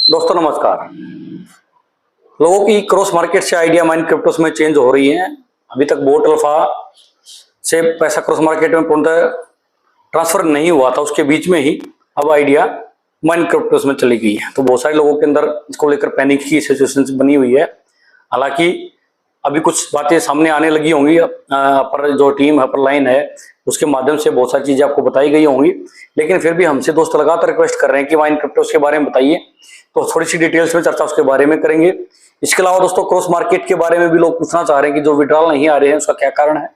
दोस्तों नमस्कार। लोगों की क्रॉस मार्केट से आइडिया माइन क्रिप्टोस में चेंज हो रही है। अभी तक बोट अल्फा से पैसा क्रॉस मार्केट में पूर्णतः ट्रांसफर नहीं हुआ था, उसके बीच में ही अब आइडिया माइन क्रिप्टोस में चली गई है। तो बहुत सारे लोगों के अंदर इसको लेकर पैनिक की सिचुएशन बनी हुई है। हालांकि अभी कुछ बातें सामने आने लगी होंगी, पर जो टीम अपर लाइन है उसके माध्यम से बहुत सारी चीजें आपको बताई गई होंगी, लेकिन फिर भी हमसे दोस्त लगातार रिक्वेस्ट कर रहे हैं कि माइन क्रिप्टोस के बारे में बताइए, तो थोड़ी सी डिटेल्स में चर्चा उसके बारे में करेंगे। इसके अलावा दोस्तों क्रॉस मार्केट के बारे में भी लोग पूछना चाह रहे हैं कि जो विड्रॉल नहीं आ रहे हैं उसका क्या कारण है,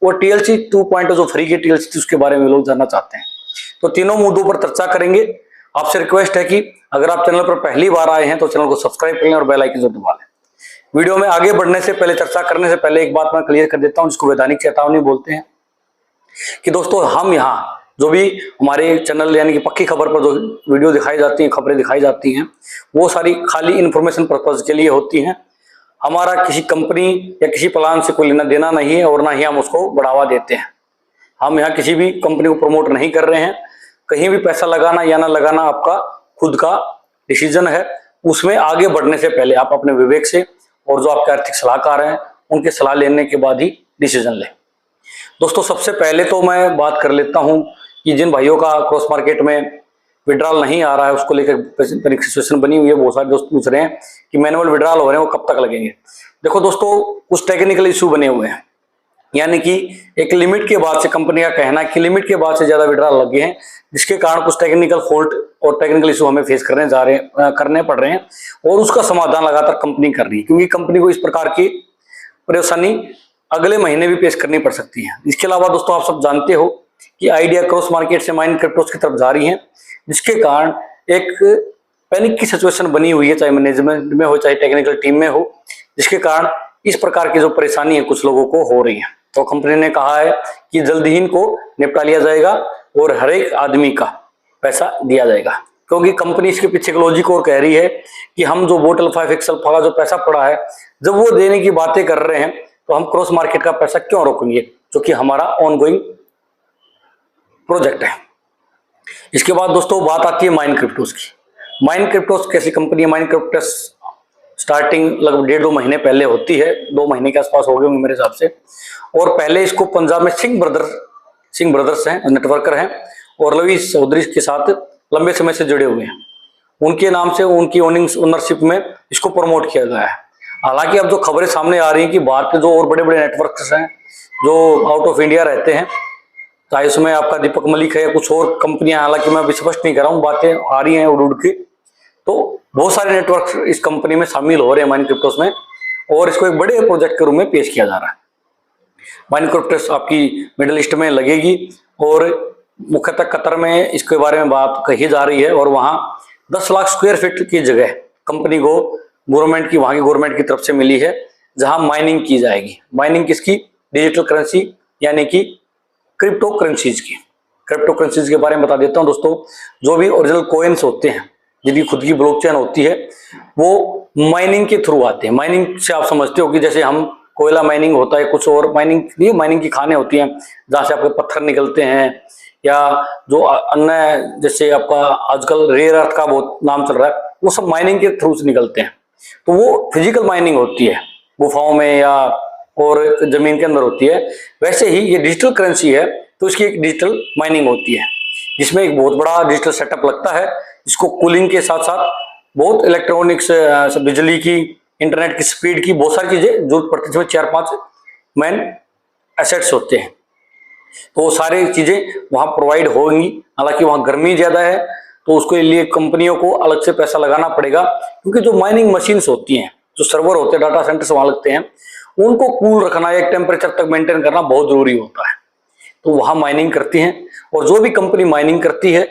और टीएलसी 2.0 जो फ्री की टीएलसी थी उसके बारे में लोग जानना चाहते हैं। तो तीनों मुद्दों पर चर्चा करेंगे। आपसे रिक्वेस्ट है कि अगर आप चैनल पर पहली बार आए हैं तो चैनल को सब्सक्राइब कर लें और बेल आइकन जरूर दबा लें। वीडियो में आगे बढ़ने से पहले, चर्चा करने से पहले एक बात मैं क्लियर कर देता हूं, जिसको वैधानिक चेतावनी बोलते हैं, कि दोस्तों हम यहाँ जो भी हमारे चैनल यानी कि पक्की खबर पर जो वीडियो दिखाई जाती हैं, खबरें दिखाई जाती हैं, वो सारी खाली इंफॉर्मेशन पर्पज के लिए होती हैं। हमारा किसी कंपनी या किसी प्लान से कोई लेना देना नहीं है और ना ही हम उसको बढ़ावा देते हैं। हम यहाँ किसी भी कंपनी को प्रमोट नहीं कर रहे हैं। कहीं भी पैसा लगाना या ना लगाना आपका खुद का डिसीजन है। उसमें आगे बढ़ने से पहले आप अपने विवेक से और जो आपके आर्थिक सलाहकार हैं उनके सलाह लेने के बाद ही डिसीजन लें। दोस्तों सबसे पहले तो मैं बात कर लेता हूं कि जिन भाइयों का क्रॉस मार्केट में विड्रॉल नहीं आ रहा है उसको लेकर सिचुएशन बनी हुई है। बहुत सारे दोस्त पूछ रहे हैं कि मैनुअल विड्रॉल हो रहे हैं वो कब तक लगेंगे। देखो दोस्तों, कुछ टेक्निकल इशू बने हुए हैं, यानी कि एक लिमिट के बाद से कंपनी का कहना है कि लिमिट के बाद से ज्यादा विड्रॉल लगे हैं, जिसके कारण कुछ टेक्निकल फॉल्ट और टेक्निकल इशू हमें फेस करने पड़ रहे हैं, और उसका समाधान लगातार कंपनी कर रही है, क्योंकि कंपनी को इस प्रकार की परेशानी अगले महीने भी पेश करनी पड़ सकती है। इसके अलावा दोस्तों आप सब जानते हो कि आइडिया क्रॉस मार्केट से माइन क्रिप्टोस की तरफ जा रही है, जिसके कारण एक पैनिक की सिचुएशन बनी हुई है, चाहे मैनेजमेंट में हो चाहे टेक्निकल टीम में हो, जिसके कारण इस प्रकार की जो परेशानी है कुछ लोगों को हो रही है। तो कंपनी ने कहा है कि जल्द ही इनको निपटा लिया जाएगा और हर एक आदमी का पैसा दिया जाएगा, क्योंकि कंपनी इसके पीछे की लॉजिक और कह रही है कि हम जो बोट अल्फा फिक्स अल्फा का जो पैसा पड़ा है, जब वो देने की बातें कर रहे हैं तो हम क्रॉस मार्केट का पैसा क्यों रोकेंगे, जो कि हमारा ऑनगोइंग प्रोजेक्ट है। इसके बाद दोस्तों बात आती है माइन क्रिप्टोस की। माइन क्रिप्टोस कैसी कंपनी है? माइन क्रिप्टोस स्टार्टिंग लगभग 1.5-2 महीने पहले होती है, 2 महीने के आसपास हो गए होंगे मेरे हिसाब से। और पहले इसको पंजाब में सिंह ब्रदर्स हैं, नेटवर्कर हैं, और रवि चौधरी के साथ लंबे समय से जुड़े हुए हैं। उनके नाम से उनकी ओनरशिप में इसको प्रमोट किया गया है। हालांकि अब जो खबरें सामने आ रही हैं कि बाहर के जो और बड़े बड़े नेटवर्क्स हैं जो आउट ऑफ इंडिया रहते हैं, चाहे उसमें आपका दीपक मलिक है या कुछ और कंपनियां, हालांकि मैं अभी स्पष्ट नहीं कर रहा हूँ, बातें आ रही हैं उड़ के, तो बहुत सारे नेटवर्क इस कंपनी में शामिल हो रहे हैं माइन क्रिप्टोस में, और इसको एक बड़े प्रोजेक्ट के रूप में पेश किया जा रहा है। माइन क्रिप्टोस आपकी मिडिल ईस्ट में लगेगी और मुख्यतः कतर में इसके बारे में बात कही जा रही है, और वहां 10 लाख स्क्वायर फीट की जगह कंपनी को वहां की गवर्नमेंट की तरफ से मिली है, जहां माइनिंग की जाएगी। माइनिंग किसकी? डिजिटल करेंसी यानी कि क्रिप्टो करेंसीज की। क्रिप्टो करेंसीज के बारे में बता देता हूं दोस्तों। जो भी ओरिजिनल कॉइन्स होते हैं जिनकी खुद की ब्लॉकचेन होती है, वो माइनिंग के थ्रू आते हैं। माइनिंग से आप समझते हो कि जैसे हम कोयला माइनिंग होता है, कुछ और माइनिंग की खानें होती हैं जहां से आपके पत्थर निकलते हैं, या जो अन्य जैसे आपका आजकल रेयर अर्थ का बहुत नाम चल रहा है, वो सब माइनिंग के थ्रू से निकलते हैं। तो वो फिजिकल माइनिंग होती है, गुफाओं में या और जमीन के अंदर होती है। वैसे ही ये डिजिटल करेंसी है, तो इसकी एक डिजिटल माइनिंग होती है, जिसमें एक बहुत बड़ा डिजिटल सेटअप लगता है, जिसको कूलिंग के साथ साथ बहुत इलेक्ट्रॉनिक्स, बिजली की, इंटरनेट की स्पीड की बहुत सारी चीजें जरूरत पड़ती है, जिसमें 4-5 मेन एसेट्स होते हैं। तो वो सारी चीजें वहां प्रोवाइड होंगी। हालांकि वहां गर्मी ज्यादा है, तो उसके लिए कंपनियों को अलग से पैसा लगाना पड़ेगा, क्योंकि जो माइनिंग मशीन्स होती हैं, जो सर्वर होते हैं, डाटा सेंटर्स वहां लगते हैं, उनको कूल रखना, एक टेम्परेचर तक मेंटेन करना बहुत जरूरी होता है। तो वहां माइनिंग करती हैं, और जो भी कंपनी माइनिंग करती है,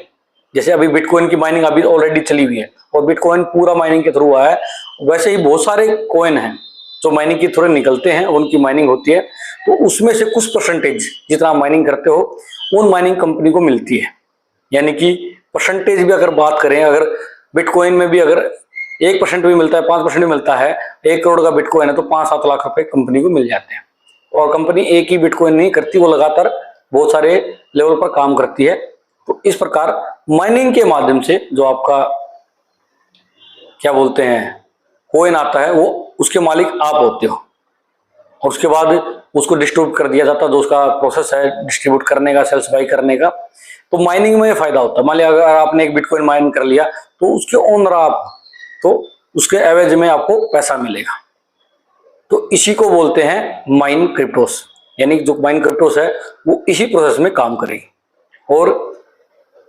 जैसे अभी बिटकॉइन की माइनिंग अभी ऑलरेडी चली हुई है और बिटकॉइन पूरा माइनिंग के थ्रू आया है, वैसे ही बहुत सारे कॉइन हैं जो माइनिंग के थ्रू निकलते हैं, उनकी माइनिंग होती है। तो उसमें से कुछ परसेंटेज जितना माइनिंग करते हो उन माइनिंग कंपनी को मिलती है। यानी कि परसेंटेज भी अगर बात करें, अगर बिटकॉइन में भी अगर 1% भी मिलता है, 5% भी मिलता है, 1 करोड़ का बिटकॉइन है तो 5-7 लाख रुपए कंपनी को मिल जाते हैं। और कंपनी एक ही बिटकॉइन नहीं करती, वो लगातार बहुत सारे लेवल पर काम करती है। तो इस प्रकार माइनिंग के माध्यम से जो आपका क्या बोलते हैं कोइन आता है, वो उसके मालिक आप होते हो, और उसके बाद उसको डिस्ट्रीब्यूट कर दिया जाता है। जो उसका प्रोसेस है डिस्ट्रीब्यूट करने का, सेल्स बाई करने का, तो माइनिंग में फायदा होता है। मान लिया अगर आपने एक बिटकॉइन माइन कर लिया तो उसके ओनर आप, तो उसके एवज में आपको पैसा मिलेगा। तो इसी को बोलते हैं माइन क्रिप्टोस, यानी जो माइन क्रिप्टोस है वो इसी प्रोसेस में काम करेगी। और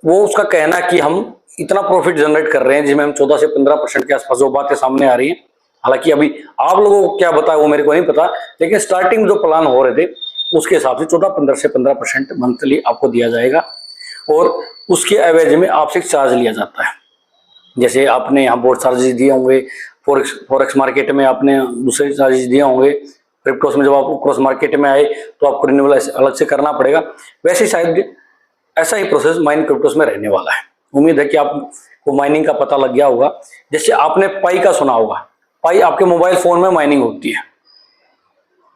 वो उसका कहना है कि हम इतना प्रॉफिट जनरेट कर रहे हैं जिसमें हम 14 से 15% के आसपास जो बातें सामने आ रही हैं। हालांकि अभी आप लोगों को क्या बताया वो मेरे को नहीं पता, लेकिन स्टार्टिंग में जो प्लान हो रहे थे उसके हिसाब से 14 से 15% मंथली आपको दिया जाएगा, और उसके एवज में आपसे चार्ज लिया जाता है। जैसे आपने यहाँ बोर्ड चार्जेस दिए होंगे, फॉरेक्स मार्केट में आपने दूसरे चार्जेस दिए होंगे, क्रिप्टोस में जब आप क्रॉस मार्केट में आए तो आपको रिन्यूअल अलग से करना पड़ेगा। वैसे शायद ऐसा ही प्रोसेस माइन क्रिप्टोस में रहने वाला है। उम्मीद है कि आपको माइनिंग का पता लग गया होगा। जैसे आपने पाई का सुना होगा, पाई आपके मोबाइल फोन में माइनिंग होती है,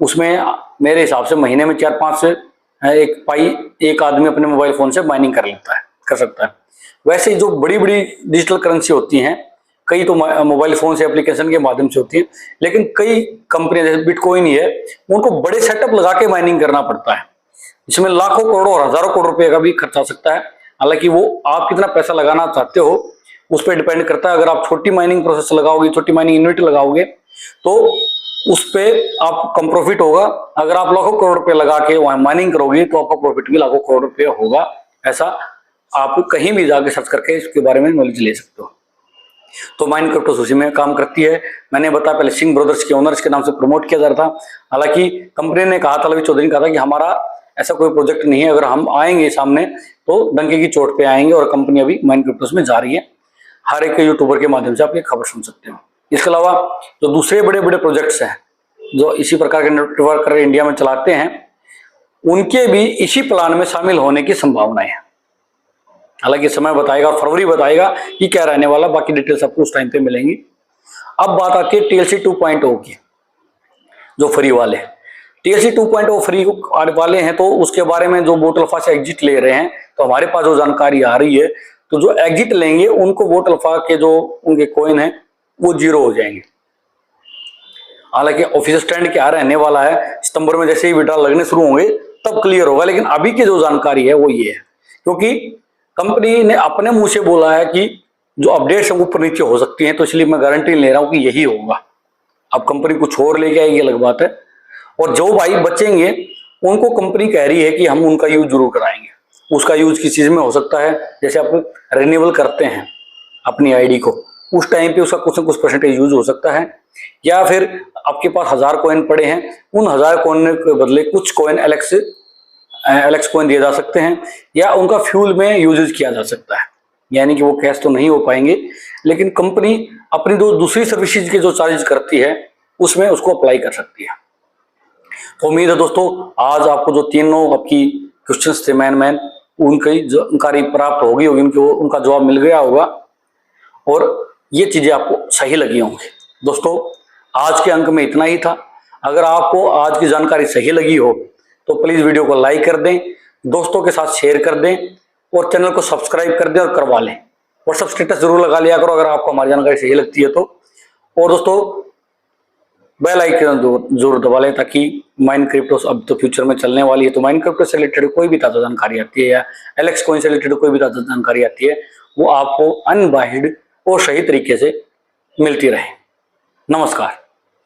उसमें मेरे हिसाब से महीने में 4-5 से एक पाई एक आदमी अपने मोबाइल फोन से माइनिंग कर सकता है। वैसे जो बड़ी बड़ी डिजिटल करेंसी होती हैं, कई तो मोबाइल फोन से एप्लीकेशन के माध्यम से होती है, लेकिन कई कंपनियां जैसे बिटकॉइन ही है, उनको बड़े सेटअप लगा के माइनिंग करना पड़ता है, इसमें लाखों करोड़ों और हजारों करोड़ रुपए का भी खर्च आ सकता है। हालांकि वो आप कितना पैसा लगाना चाहते हो उस पर डिपेंड करता है। अगर आप छोटी माइनिंग प्रोसेस लगाओगे, छोटी माइनिंग यूनिट लगाओगे, तो उस पर आप कम प्रॉफिट होगा। अगर आप लाखों करोड़ रुपए लगा के वहां माइनिंग करोगे तो आपका प्रॉफिट भी लाखों करोड़ रुपए होगा। ऐसा आप कहीं भी जाके सर्च करके इसके बारे में नॉलेज ले सकते हो। तो माइन क्रिप्टो उसी में काम करती है। मैंने बताया पहले सिंह ब्रदर्स के ओनर्स के नाम से प्रमोट किया जा रहा था। हालांकि कंपनी ने कहा था, लवी चौधरी ने कहा था कि हमारा ऐसा कोई प्रोजेक्ट नहीं है, अगर हम आएंगे सामने तो डंके की चोट पे आएंगे, और कंपनी अभी माइन क्रिप्टोस में जा रही है। हर एक यूट्यूबर के माध्यम से आप ये खबर सुन सकते हो। इसके अलावा जो दूसरे बड़े बड़े प्रोजेक्ट्स हैं जो इसी प्रकार के नेटवर्क इंडिया में चलाते हैं, उनके भी इसी प्लान में शामिल होने की संभावनाएं है। हालांकि समय बताएगा, फरवरी बताएगा कि क्या रहने वाला, बाकी डिटेल्स आपको उस टाइम पे मिलेंगी। अब बात आती है TLC 2.0 की, जो फ्री वाले TLC 2.0 फ्री वाले हैं, तो उसके बारे में जो बोट अल्फा से एग्जिट ले रहे हैं, तो हमारे पास जो जानकारी आ रही है, तो जो एग्जिट लेंगे उनको बोट अल्फा के जो उनके कॉइन है वो 0 हो जाएंगे। हालांकि ऑफिशियल स्टैंड क्या रहने वाला है, सितंबर में जैसे ही विड्रॉल लगने शुरू होंगे तब क्लियर होगा, लेकिन अभी की जो जानकारी है वो ये है, क्योंकि कंपनी ने अपने मुंह से बोला है कि जो अपडेट्स हैं ऊपर नीचे हो सकती हैं, तो इसलिए मैं गारंटी ले रहा हूं कि यही होगा। अब कंपनी कुछ और लेके आएगी अलग बात है, और जो भाई बचेंगे उनको कंपनी कह रही है कि हम उनका यूज जरूर कराएंगे। उसका यूज किस चीज में हो सकता है, जैसे आप रिन्यूअल करते हैं अपनी आईडी को, उस टाइम पे उसका कुछ न कुछ परसेंटेज यूज हो सकता है, या फिर आपके पास 1000 कॉइन पड़े हैं, उन 1000 कॉइन के बदले कुछ कॉइन एलेक्स कॉइन दिए जा सकते हैं, या उनका फ्यूल में यूज किया जा सकता है। यानी कि वो कैश तो नहीं हो पाएंगे, लेकिन कंपनी अपनी जो दूसरी सर्विसेज के जो चार्जेस करती है उसमें उसको अप्लाई कर सकती है। तो उम्मीद है दोस्तों आज आपको जो तीनों आपकी क्वेश्चंस थे मैन उनकी जानकारी प्राप्त होगी उनका जवाब मिल गया होगा, और ये चीजें आपको सही लगी होंगी। दोस्तों आज के अंक में इतना ही था। अगर आपको आज की जानकारी सही लगी हो तो प्लीज वीडियो को लाइक कर दें, दोस्तों के साथ शेयर कर दें, और चैनल को सब्सक्राइब कर दें और करवा लें। व्हाट्सएप स्टेटस जरूर लगा लिया करो अगर आपको हमारी जानकारी सही लगती है तो। और दोस्तों बेल आइकन जरूर दबा लें, ताकि माइन क्रिप्टोस अब तो फ्यूचर में चलने वाली है, तो माइन क्रिप्टो से रिलेटेड कोई भी ताज़ा जानकारी आती है, या एलेक्स कॉइन से रिलेटेड कोई भी ताज़ा जानकारी आती है, वो आपको अनबाइंड और सही तरीके से मिलती रहे। नमस्कार।